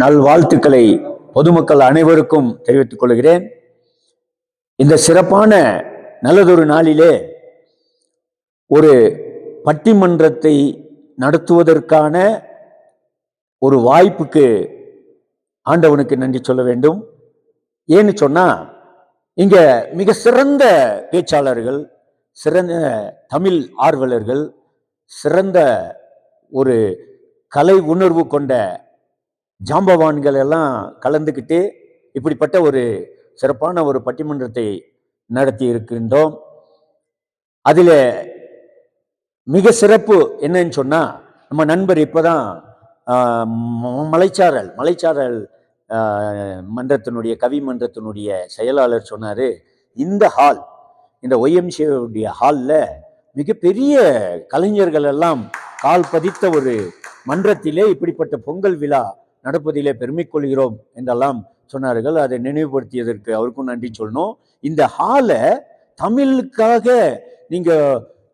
நல்வாழ்த்துக்களை பொதுமக்கள் அனைவருக்கும் தெரிவித்துக் கொள்கிறேன். இந்த சிறப்பான நல்லதொரு நாளிலே ஒரு பட்டிமன்றத்தை நடத்துவதற்கான ஒரு வாய்ப்புக்கு ஆண்டவனுக்கு நன்றி சொல்ல வேண்டும். ஏன்னு சொன்னா, இங்க மிக சிறந்த பேச்சாளர்கள், சிறந்த தமிழ் ஆர்வலர்கள், சிறந்த ஒரு கலை உணர்வு கொண்ட ஜாம்பவான்கள் எல்லாம் கலந்துக்கிட்டு இப்படிப்பட்ட ஒரு சிறப்பான ஒரு பட்டிமன்றத்தை நடத்தி இருக்கின்றோம். அதுல மிக சிறப்பு என்னன்னு சொன்னா, நம்ம நண்பர் இப்பதான் மலைச்சாரல் மன்றத்தினுடைய கவி மன்றத்தினுடைய செயலாளர் சொன்னாரு, இந்த ஹால், இந்த ஒய்எம்சிஏ ஹால்ல மிகப்பெரிய கலைஞர்கள் எல்லாம் கால் பதித்த ஒரு மன்றத்திலே இப்படிப்பட்ட பொங்கல் விழா நடப்பதிலே பெருமை கொள்கிறோம் என்றெல்லாம் சொன்னார்கள். அதை நினைவுபடுத்தியதற்கு அவருக்கும் நன்றி சொல்லணும். இந்த ஹாலை தமிழுக்காக நீங்க